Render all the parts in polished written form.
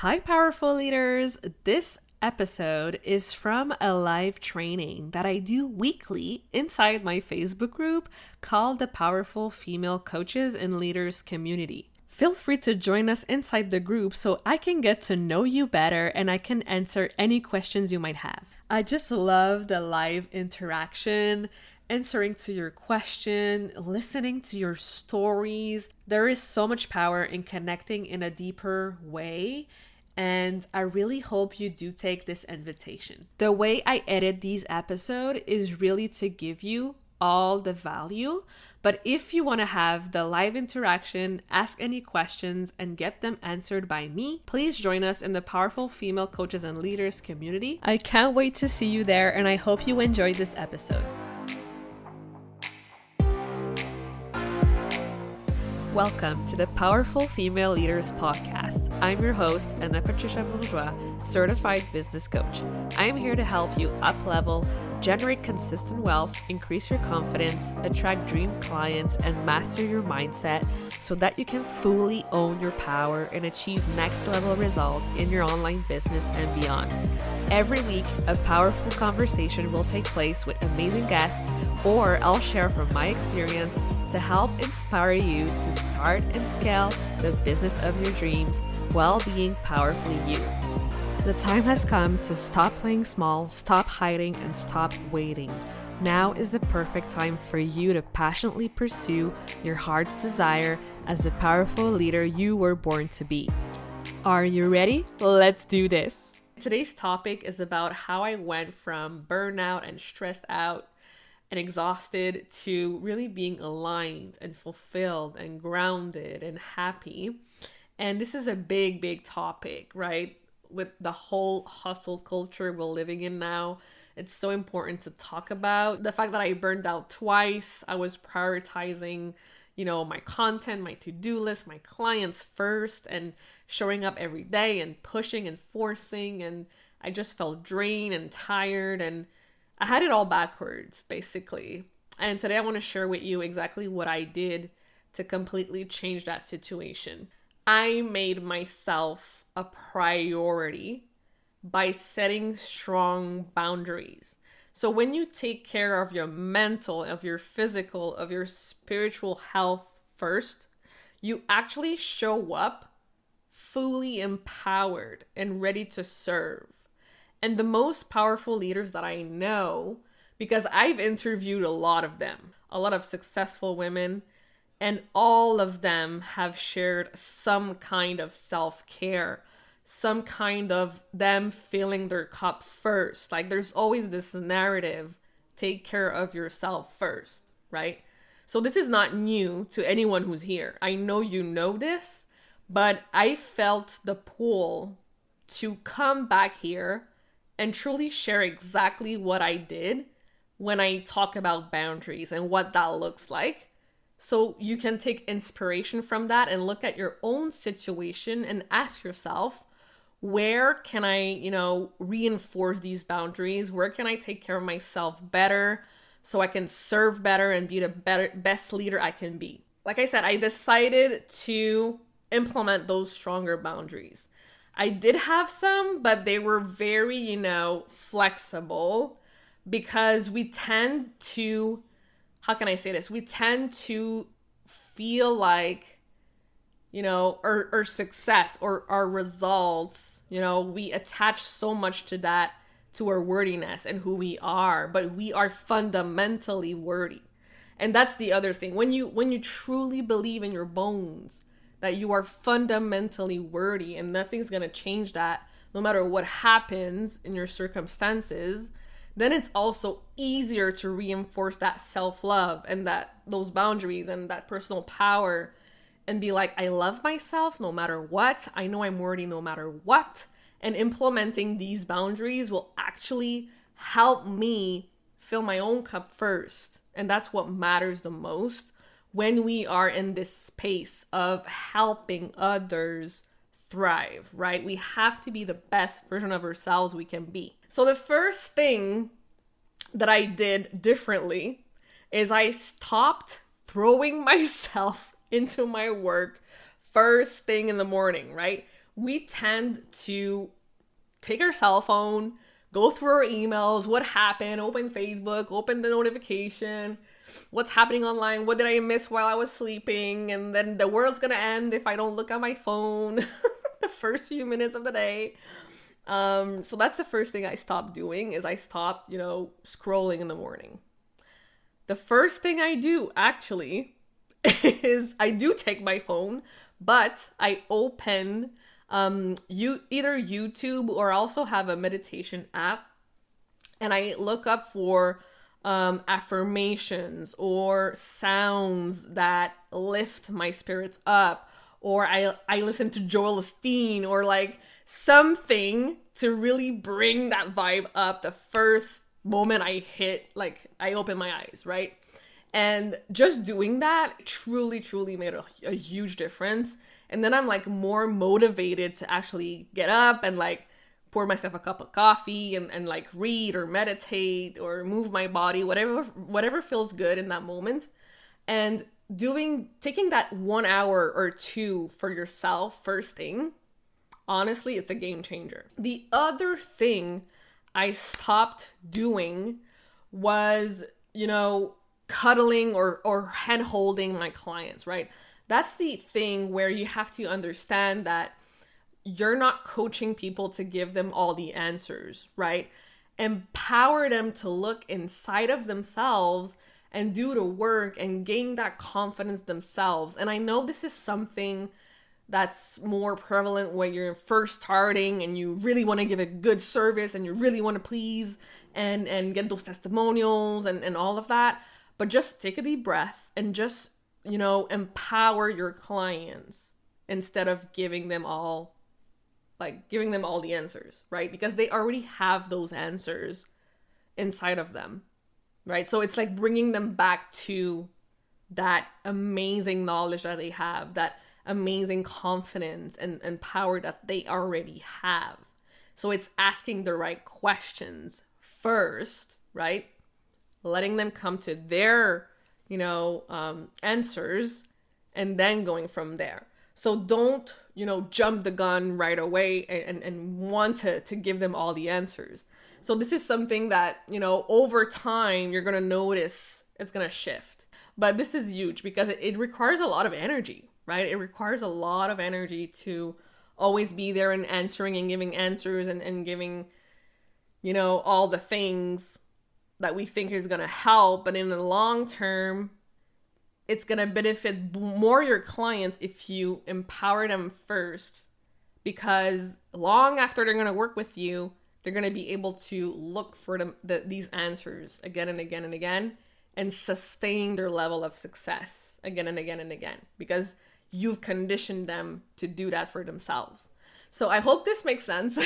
Hi, powerful leaders. This episode is from a live training that I do weekly inside my Facebook group called the Powerful Female Coaches and Leaders Community. Feel free to join us inside the group so I can get to know you better and I can answer any questions you might have. I just love the live interaction, answering to your question, listening to your stories. There is so much power in connecting in a deeper way, and I really hope you do take this invitation. The way I edit these episodes is really to give you all the value, but if you want to have the live interaction, ask any questions, and get them answered by me, please join us in the Powerful Female Coaches and Leaders community. I can't wait to see you there, and I hope you enjoyed this episode. Welcome to the Powerful Female Leaders Podcast. I'm your host, Anna Patricia Bourgeois, certified business coach. I am here to help you up-level, generate consistent wealth, increase your confidence, attract dream clients, and master your mindset so that you can fully own your power and achieve next-level results in your online business and beyond. Every week, a powerful conversation will take place with amazing guests, or I'll share from my experience to help inspire you to start and scale the business of your dreams while being powerfully you. The time has come to stop playing small, stop hiding, and stop waiting. Now is the perfect time for you to passionately pursue your heart's desire as the powerful leader you were born to be. Are you ready? Let's do this. Today's topic is about how I went from burnout and stressed out and exhausted to really being aligned and fulfilled and grounded and happy. And this is a big topic, right? With the whole hustle culture we're living in now, it's so important to talk about. The fact that I burned out twice, I was prioritizing, my content, my to-do list, my clients first, and showing up every day and pushing and forcing, and I just felt drained and tired, and I had it all backwards, basically. And today I want to share with you exactly what I did to completely change that situation. I made myself a priority by setting strong boundaries. So when you take care of your mental, of your physical, of your spiritual health first, you actually show up fully empowered and ready to serve. And the most powerful leaders that I know, because I've interviewed a lot of them, a lot of successful women, and all of them have shared some kind of self-care, some kind of them filling their cup first. Like there's always this narrative, take care of yourself first, right? So this is not new to anyone who's here. I know you know this, but I felt the pull to come back here and truly share exactly what I did when I talk about boundaries and what that looks like. So you can take inspiration from that and look at your own situation and ask yourself, where can I, reinforce these boundaries? Where can I take care of myself better so I can serve better and be the best leader I can be? Like I said, I decided to implement those stronger boundaries. I did have some, but they were very, flexible, because we tend to, how can I say this? We tend to feel like, our success or our results, we attach so much to that, to our worthiness and who we are, but we are fundamentally worthy. And that's the other thing. When you truly believe in your bones that you are fundamentally worthy and nothing's going to change that, no matter what happens in your circumstances, then it's also easier to reinforce that self-love and those boundaries and that personal power, and be like, I love myself no matter what. I know I'm worthy no matter what. And implementing these boundaries will actually help me fill my own cup first. And that's what matters the most when we are in this space of helping others thrive, right? We have to be the best version of ourselves we can be. So the first thing that I did differently is I stopped throwing myself into my work first thing in the morning, right? we tend to take our cell phone, go through our emails, what happened, open Facebook, open the notification, what's happening online, what did I miss while I was sleeping, and then the world's gonna end if I don't look at my phone the first few minutes of the day. So that's the first thing I stopped doing, is I stopped, scrolling in the morning. The first thing I do actually is I do take my phone, but I open either YouTube, or also have a meditation app, and I look up for affirmations or sounds that lift my spirits up, or I listen to Joel Osteen, or like something to really bring that vibe up the first moment I open my eyes, right? And just doing that truly made a huge difference. And then I'm like more motivated to actually get up and like pour myself a cup of coffee and like read or meditate or move my body, whatever feels good in that moment. And taking that 1 hour or two for yourself first thing, honestly, it's a game changer. The other thing I stopped doing was, cuddling or hand holding my clients, right? That's the thing where you have to understand that you're not coaching people to give them all the answers, right? Empower them to look inside of themselves and do the work and gain that confidence themselves. And I know this is something that's more prevalent when you're first starting and you really want to give a good service and you really want to please and get those testimonials and all of that. But just take a deep breath and just, empower your clients instead of giving them all the answers, right? Because they already have those answers inside of them, right? So it's like bringing them back to that amazing knowledge that they have, that amazing confidence and power that they already have. So it's asking the right questions first, right? Letting them come to their, answers, and then going from there. So don't, jump the gun right away and want to give them all the answers. So this is something that, over time, you're going to notice it's going to shift. But this is huge because it requires a lot of energy, right? It requires a lot of energy to always be there and answering and giving answers and giving, all the things that we think is going to help. But in the long term, it's going to benefit more your clients if you empower them first, because long after they're going to work with you, they're going to be able to look for these answers again and again and again and sustain their level of success again and again and again, because you've conditioned them to do that for themselves. So I hope this makes sense,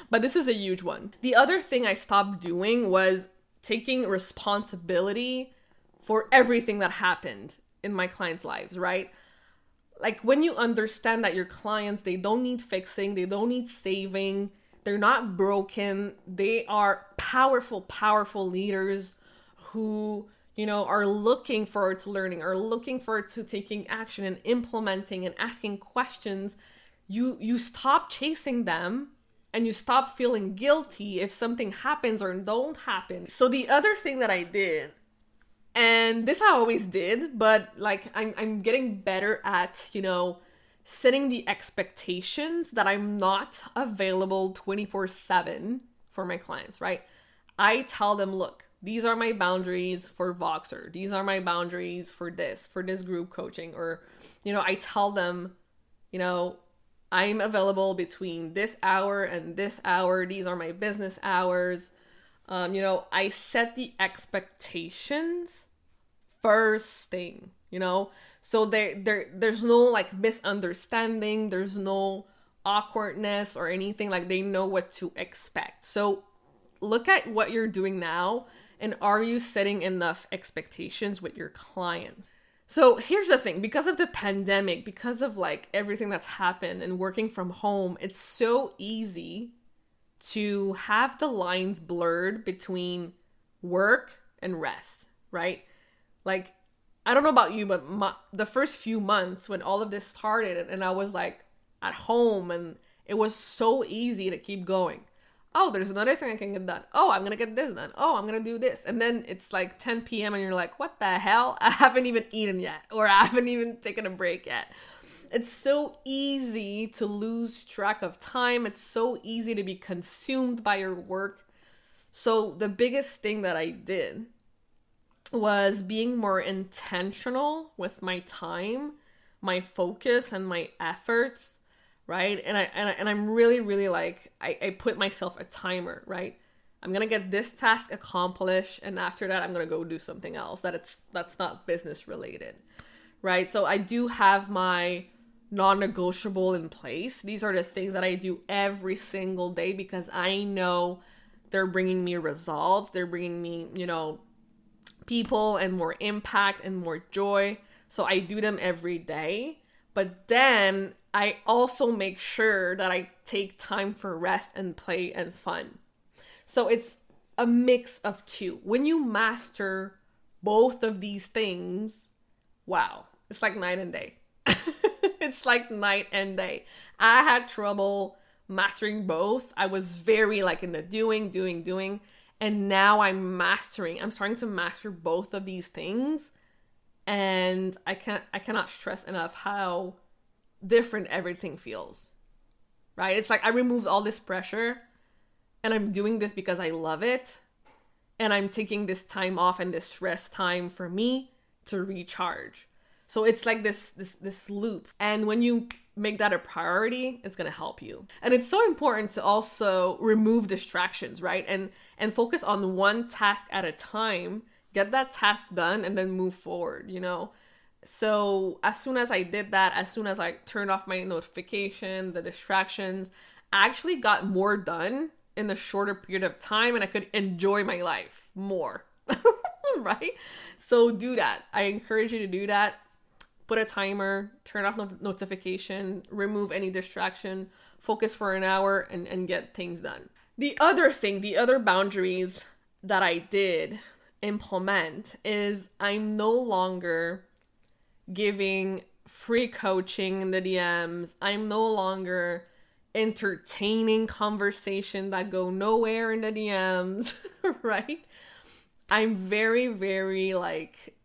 but this is a huge one. The other thing I stopped doing was taking responsibility for everything that happened in my clients' lives, right? Like when you understand that your clients, they don't need fixing, they don't need saving, they're not broken, they are powerful leaders who, are looking forward to learning, are looking forward to taking action and implementing and asking questions, you stop chasing them and you stop feeling guilty if something happens or don't happen. So the other thing that I did, and this I always did, but like I'm getting better at, setting the expectations that I'm not available 24/7 for my clients, right? I tell them, look, these are my boundaries for Voxer. These are my boundaries for this group coaching. Or, I tell them, I'm available between this hour and this hour. These are my business hours. I set the expectations first thing, so there's no like misunderstanding, there's no awkwardness or anything. Like they know what to expect. So look at what you're doing now, and are you setting enough expectations with your clients? So here's the thing, because of the pandemic, because of like everything that's happened and working from home, it's so easy to have the lines blurred between work and rest, right? Like, I don't know about you, but the first few months when all of this started and I was like, at home, and it was so easy to keep going. Oh, there's another thing I can get done. Oh, I'm going to get this done. Oh, I'm going to do this. And then it's like 10 p.m. and you're like, what the hell? I haven't even eaten yet, or I haven't even taken a break yet. It's so easy to lose track of time. It's so easy to be consumed by your work. So the biggest thing that I did was being more intentional with my time, my focus, and my efforts, right? And I'm really like, I put myself a timer, right? I'm gonna get this task accomplished, and after that, I'm gonna go do something else that's not business related, right? So I do have my non-negotiable in place. These are the things that I do every single day because I know they're bringing me results. They're bringing me, people and more impact and more joy. So I do them every day. But then I also make sure that I take time for rest and play and fun. So it's a mix of two. When you master both of these things, wow, it's like night and day. It's like night and day. I had trouble mastering both. I was very like in the doing. And now I'm starting to master both of these things. And I cannot stress enough how different everything feels, right? It's like I removed all this pressure and I'm doing this because I love it. And I'm taking this time off and this rest time for me to recharge. So it's like this loop. And when you make that a priority, it's going to help you. And it's so important to also remove distractions, right? And focus on one task at a time, get that task done, and then move forward, So as soon as I did that, as soon as I turned off my notification, the distractions, I actually got more done in a shorter period of time, and I could enjoy my life more, right? So do that. I encourage you to do that. Put a timer, turn off notification, remove any distraction, focus for an hour, and get things done. The other boundaries that I did implement is I'm no longer giving free coaching in the DMs. I'm no longer entertaining conversation that go nowhere in the DMs, right? I'm very, very like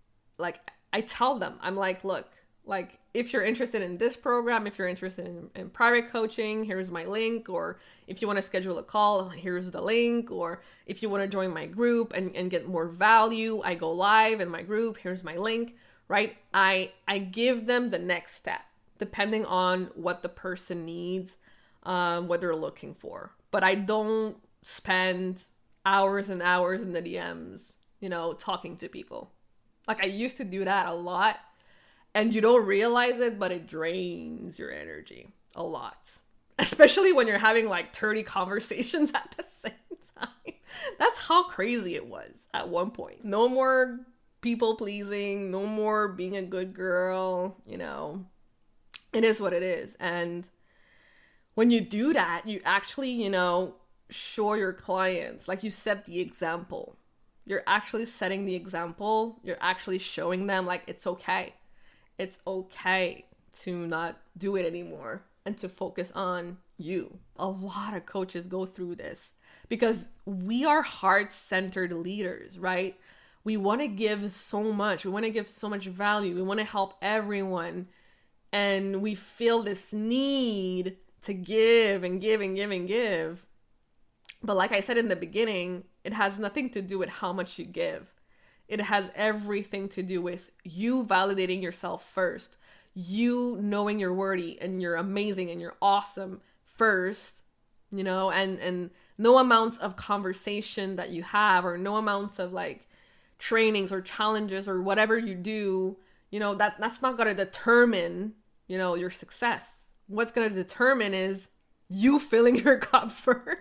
I tell them, I'm like, look, like if you're interested in this program, if you're interested in private coaching, here's my link. Or if you want to schedule a call, here's the link. Or if you want to join my group and get more value, I go live in my group, here's my link, right? I give them the next step depending on what the person needs, what they're looking for. But I don't spend hours and hours in the DMs, talking to people. Like I used to do that a lot, and you don't realize it, but it drains your energy a lot, especially when you're having like 30 conversations at the same time. That's how crazy it was at one point. No more people pleasing, no more being a good girl, it is what it is. And when you do that, you actually, show your clients, like you set the example. You're actually setting the example. You're actually showing them like it's okay. It's okay to not do it anymore and to focus on you. A lot of coaches go through this because we are heart-centered leaders, right? We want to give so much. We want to give so much value. We want to help everyone. And we feel this need to give and give and give and give. But like I said in the beginning, it has nothing to do with how much you give. It has everything to do with you validating yourself first. You knowing you're worthy and you're amazing and you're awesome first, and no amounts of conversation that you have or no amounts of like trainings or challenges or whatever you do, that's not going to determine, your success. What's going to determine is you filling your cup first.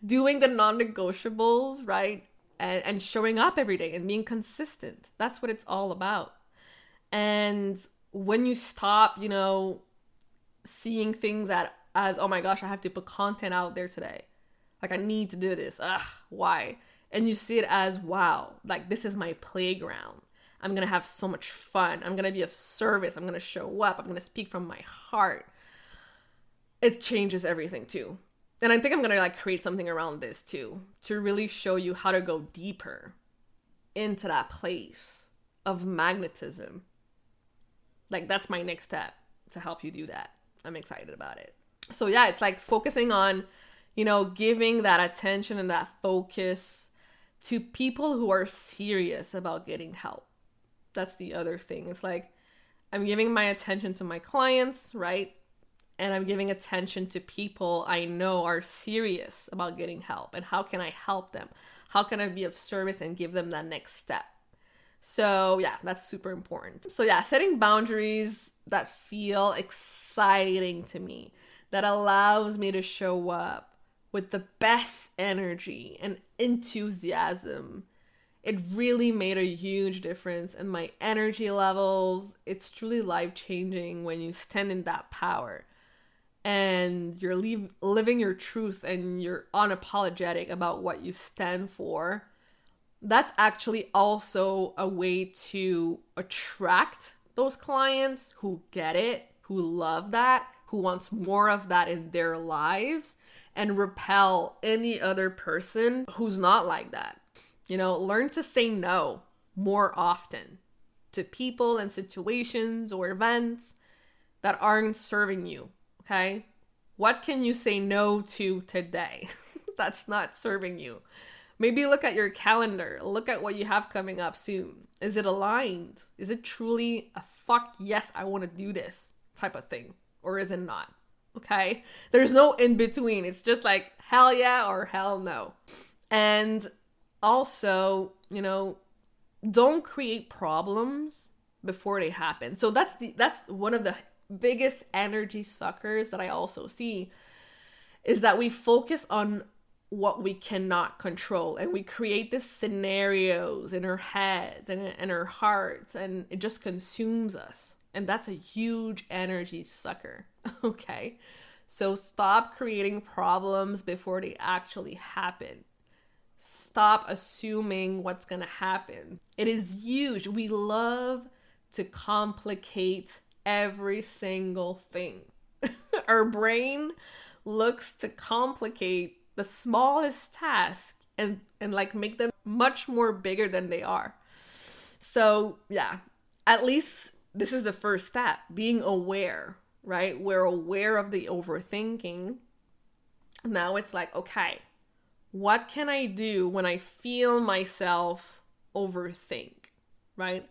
Doing the non-negotiables, right? And showing up every day and being consistent. That's what it's all about. And when you stop, seeing things as, oh my gosh, I have to put content out there today. Like I need to do this. Why? And you see it as, wow, like this is my playground. I'm going to have so much fun. I'm going to be of service. I'm going to show up. I'm going to speak from my heart. it changes everything too. And I think I'm gonna create something around this too, to really show you how to go deeper into that place of magnetism. That's my next step to help you do that. I'm excited about it. So yeah, it's focusing on, giving that attention and that focus to people who are serious about getting help. That's the other thing. It's I'm giving my attention to my clients, right? And I'm giving attention to people I know are serious about getting help. And how can I help them? How can I be of service and give them that next step? So yeah, that's super important. So yeah, setting boundaries that feel exciting to me, that allows me to show up with the best energy and enthusiasm. It really made a huge difference in my energy levels. It's truly life-changing when you stand in that power and you're living your truth and you're unapologetic about what you stand for. That's actually also a way to attract those clients who get it, who love that, who wants more of that in their lives, and repel any other person who's not like that. Learn to say no more often to people and situations or events that aren't serving you, okay? What can you say no to today that's not serving you? Maybe look at your calendar. Look at what you have coming up soon. Is it aligned? Is it truly a fuck yes, I want to do this type of thing? Or is it not? Okay? There's no in between. It's just hell yeah or hell no. And also, don't create problems before they happen. So that's one of the biggest energy suckers that I also see, is that we focus on what we cannot control, and we create these scenarios in our heads and in our hearts, and it just consumes us. And that's a huge energy sucker. Okay? So stop creating problems before they actually happen. Stop assuming what's going to happen. It is huge. We love to complicate every single thing. Our brain looks to complicate the smallest task and make them much more bigger than they are. So yeah, at least this is the first step, being aware, right? We're aware of the overthinking. Now it's okay, what can I do when I feel myself overthink, right?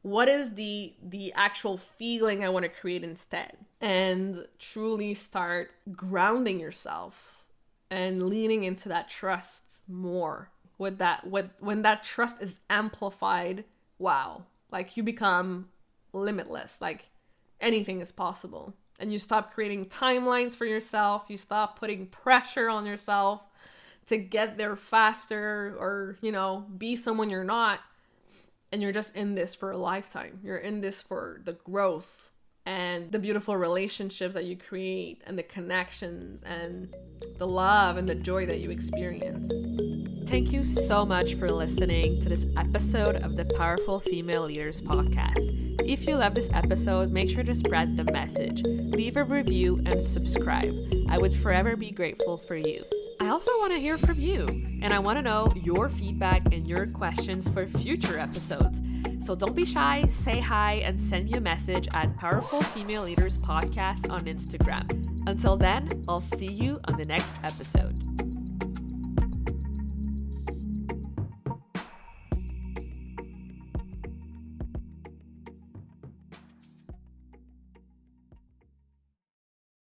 What is the actual feeling I want to create instead? And truly start grounding yourself and leaning into that trust more. When that trust is amplified, wow, you become limitless. Anything is possible. And you stop creating timelines for yourself. You stop putting pressure on yourself to get there faster or, be someone you're not. And you're just in this for a lifetime. You're in this for the growth and the beautiful relationships that you create and the connections and the love and the joy that you experience. Thank you so much for listening to this episode of the Powerful Female Leaders Podcast. If you love this episode, make sure to spread the message, leave a review, and subscribe. I would forever be grateful for you. I also want to hear from you, and I want to know your feedback and your questions for future episodes. So don't be shy, say hi, and send me a message at Powerful Female Leaders Podcast on Instagram. Until then, I'll see you on the next episode.